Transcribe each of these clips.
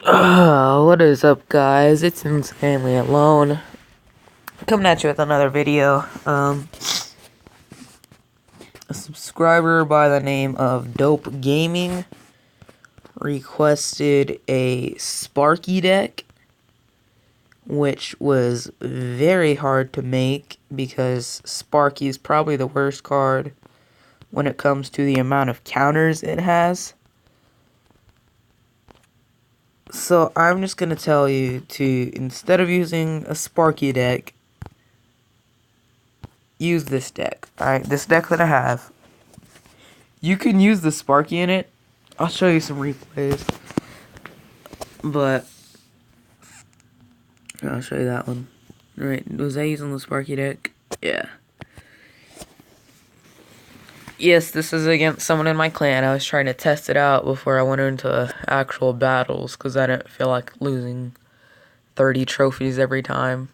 What is up, guys? It's Insanely Alone, coming at you with another video. A subscriber by the name of Dope Gaming requested a Sparky deck, which was very hard to make because Sparky is probably the worst card when it comes to the amount of counters it has. So I'm just going to tell you to, instead of using a Sparky deck, use this deck. Alright, this deck that I have. You can use the Sparky in it. I'll show you some replays. But I'll show you that one. Right, was I using the Sparky deck? Yeah. Yes, this is against someone in my clan. I was trying to test it out before I went into actual battles, because I didn't feel like losing 30 trophies every time.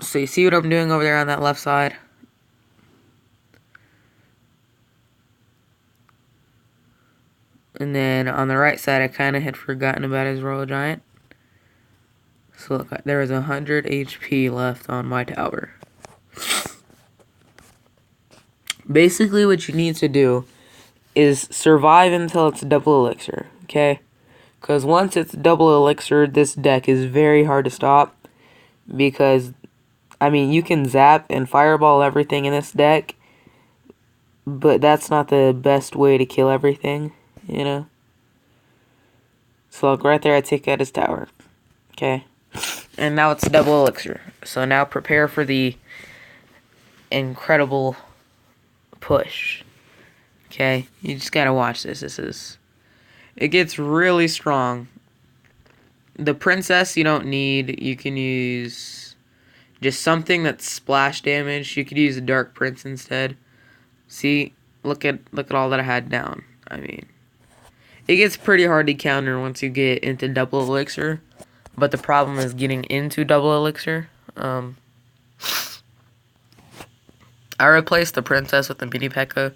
So you see what I'm doing over there on that left side? And then on the right side, I kind of had forgotten about his Royal Giant. So look, there is 100 HP left on my tower. Basically, what you need to do is survive until it's double elixir, okay? Because once it's double elixir, this deck is very hard to stop. Because, I mean, you can zap and fireball everything in this deck, but that's not the best way to kill everything, you know? So look, right there, I take out his tower, okay? And now it's double elixir. So now prepare for the incredible push. Okay? You just gotta watch this. It gets really strong. The princess you don't need. You can use just something that's splash damage. You could use a dark prince instead. See? Look at all that I had down. I mean, it gets pretty hard to counter once you get into double elixir. But the problem is getting into double elixir. I replaced the princess with the mini P.E.K.K.A.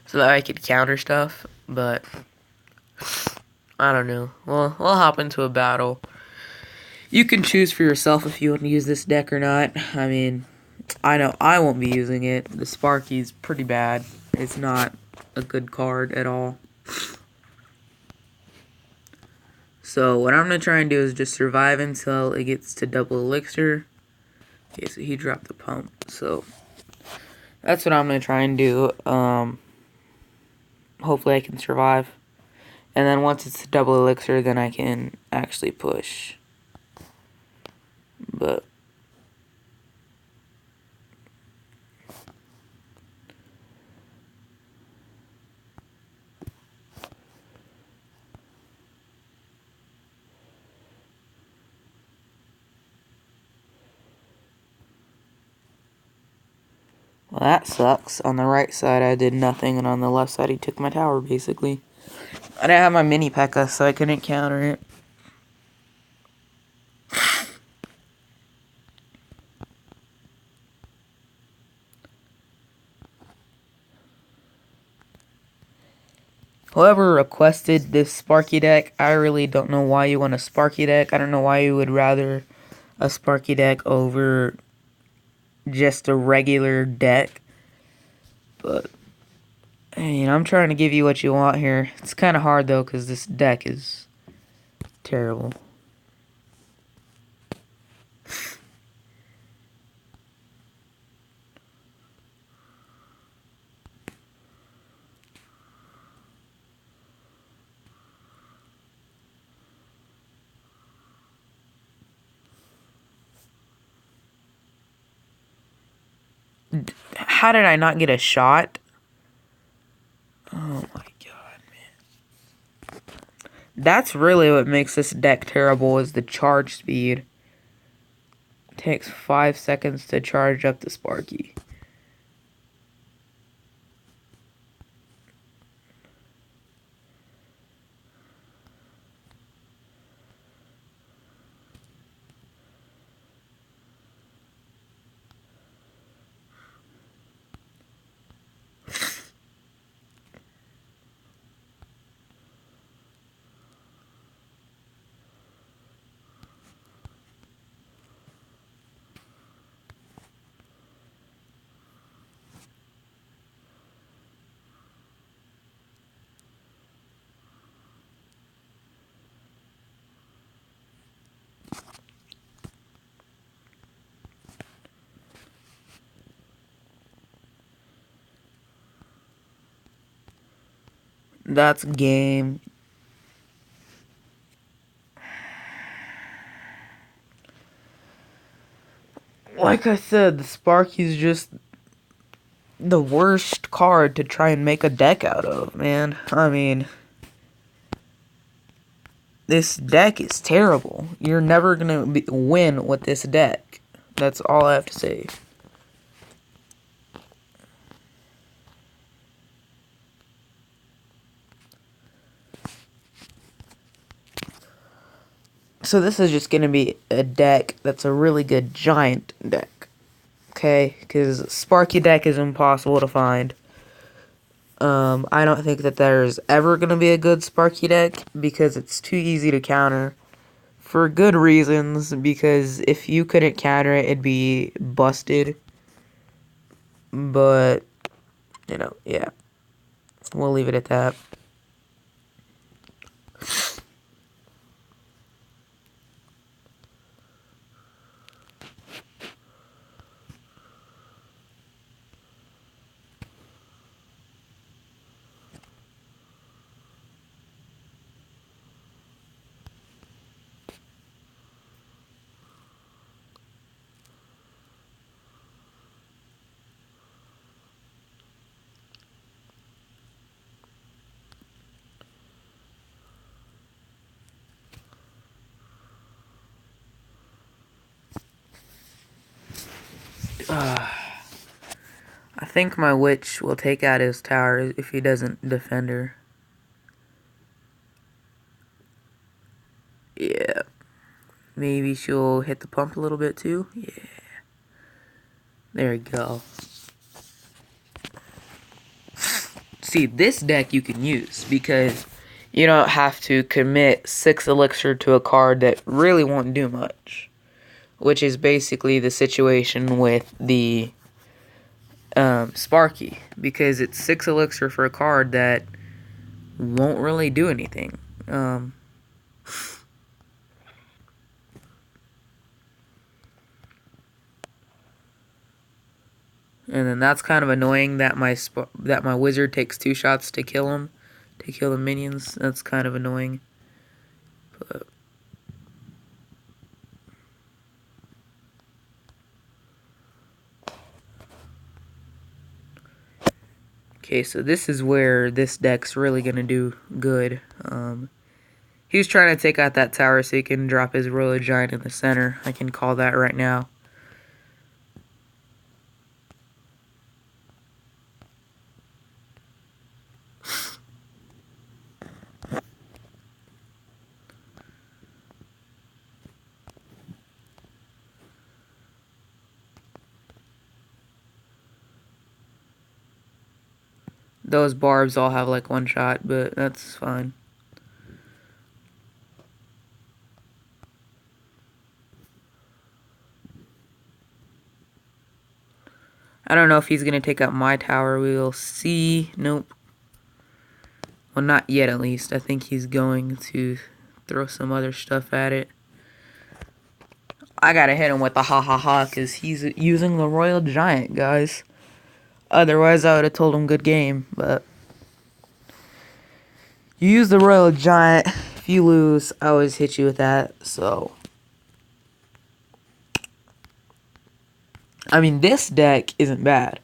so that I could counter stuff, but I don't know. We'll hop into a battle. You can choose for yourself if you want to use this deck or not. I mean, I know I won't be using it. The Sparky's pretty bad. It's not a good card at all. So what I'm going to try and do is just survive until it gets to double elixir. Okay, so he dropped the pump. So that's what I'm going to try and do. Hopefully I can survive. And then once it's double elixir, then I can actually push. But well, that sucks. On the right side, I did nothing, and on the left side, he took my tower, basically. I didn't have my mini P.E.K.K.A, so I couldn't counter it. Whoever requested this Sparky deck, I really don't know why you want a Sparky deck. I don't know why you would rather a Sparky deck over just a regular deck. But you know, I'm trying to give you what you want here. It's kind of hard, though, because this deck is terrible. How did I not get a shot? Oh my god, man. That's really what makes this deck terrible, is the charge speed. It takes 5 seconds to charge up the Sparky. That's game. Like I said, the Sparky's just the worst card to try and make a deck out of, man. I mean, this deck is terrible. You're never gonna win with this deck. That's all I have to say. So this is just gonna be a deck that's a really good giant deck. Okay? Because Sparky deck is impossible to find. I don't think that there's ever gonna be a good Sparky deck because it's too easy to counter. For good reasons, because if you couldn't counter it, it'd be busted. But, you know, yeah. We'll leave it at that. I think my witch will take out his tower if he doesn't defend her. Yeah. Maybe she'll hit the pump a little bit too. Yeah. There we go. See, this deck you can use because you don't have to commit 6 elixir to a card that really won't do much. Which is basically the situation with the Sparky. Because it's 6 elixir for a card that won't really do anything. And then that's kind of annoying that my wizard takes 2 shots to kill him, to kill the minions. That's kind of annoying. But okay, so this is where this deck's really gonna do good. He's trying to take out that tower so he can drop his Royal Giant in the center. I can call that right now. Those barbs all have like 1 shot, but that's fine. I don't know if he's gonna take out my tower. We will see. Nope. Well, not yet at least. I think he's going to throw some other stuff at it. I gotta hit him with the ha because he's using the Royal Giant, guys. Otherwise, I would have told him good game, but you use the Royal Giant. If you lose, I always hit you with that, so. I mean, this deck isn't bad.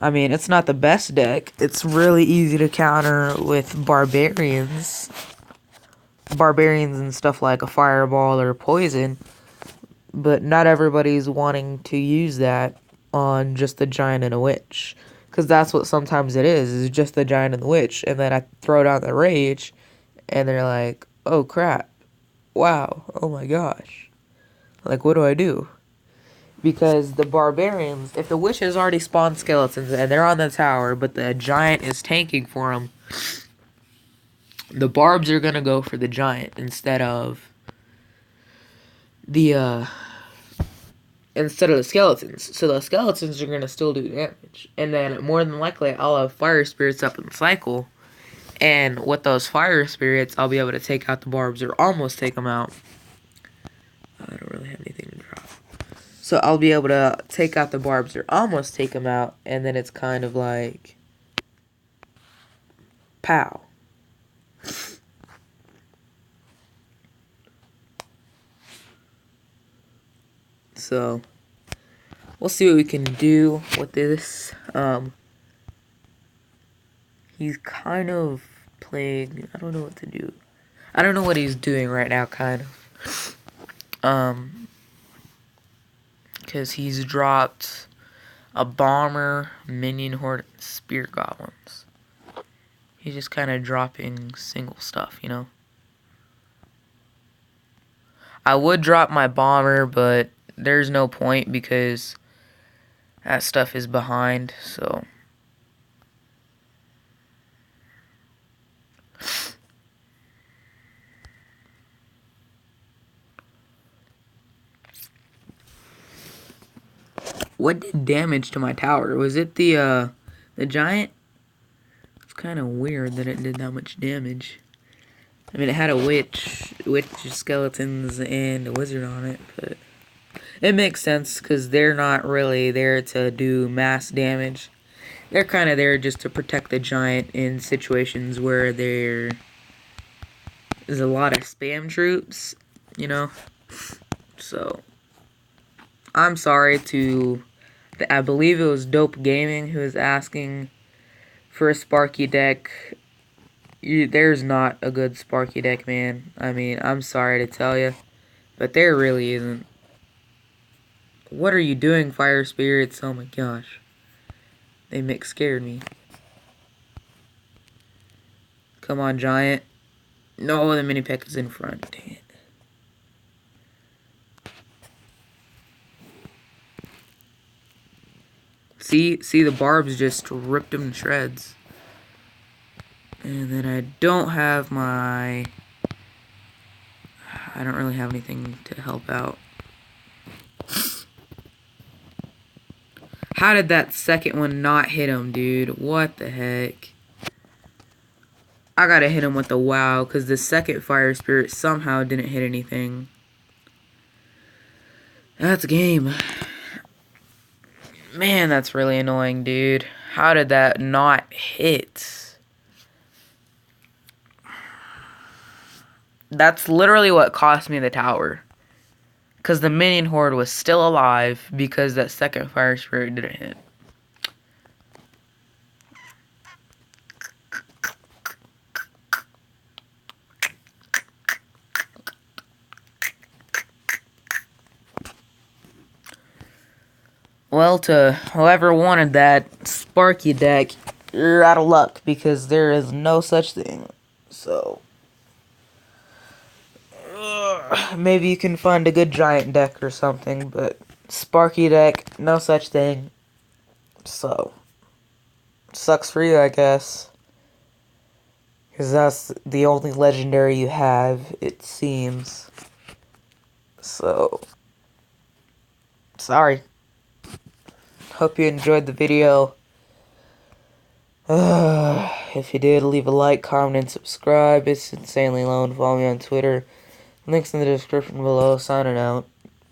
I mean, it's not the best deck. It's really easy to counter with barbarians. Barbarians and stuff like a fireball or poison. But not everybody's wanting to use that on just the giant and a witch. Because that's what sometimes it is just the giant and the witch. And then I throw down the rage, and they're like, oh crap. Wow. Oh my gosh. Like, what do I do? Because the barbarians, if the witch has already spawned skeletons and they're on the tower, but the giant is tanking for them, the barbs are gonna go for the giant instead of the skeletons. So the skeletons are gonna still do damage, and then more than likely I'll have fire spirits up in the cycle, and with those fire spirits I'll be able to take out the barbs or almost take them out. I don't really have anything to drop. So I'll be able to take out the barbs or almost take them out, and then it's kind of like, pow. So we'll see what we can do with this. He's kind of playing, I don't know what to do. I don't know what he's doing right now, kind of. Because he's dropped a bomber, minion horde, and spear goblins. He's just kind of dropping single stuff, you know. I would drop my bomber, but there's no point because that stuff is behind, so. What did damage to my tower? Was it the giant? It's kind of weird that it did that much damage. I mean, it had a witch skeletons, and a wizard on it, but it makes sense because they're not really there to do mass damage. They're kind of there just to protect the giant in situations where there's a lot of spam troops, you know? So, I'm sorry to, I believe it was Dope Gaming who was asking for a Sparky deck. There's not a good Sparky deck, man. I mean, I'm sorry to tell you, but there really isn't. What are you doing, Fire Spirits? Oh my gosh. They scared me. Come on, Giant. No, the mini peck is in front. Dang it. See, the barbs just ripped them to shreds. And then I don't have my... I don't really have anything to help out. How did that second one not hit him, dude? What the heck? I gotta hit him with the wow, because the second Fire Spirit somehow didn't hit anything. That's a game. Man, that's really annoying, dude. How did that not hit? That's literally what cost me the tower. Because the minion horde was still alive because that second Fire Spirit didn't hit. Well, to whoever wanted that Sparky deck, you're out of luck because there is no such thing. So, maybe you can find a good giant deck or something, but Sparky deck, no such thing. So, sucks for you, I guess. Because that's the only legendary you have, it seems. So, sorry. Hope you enjoyed the video. If you did, leave a like, comment, and subscribe. It's insanely low. Follow me on Twitter. Links in the description below. Signing out.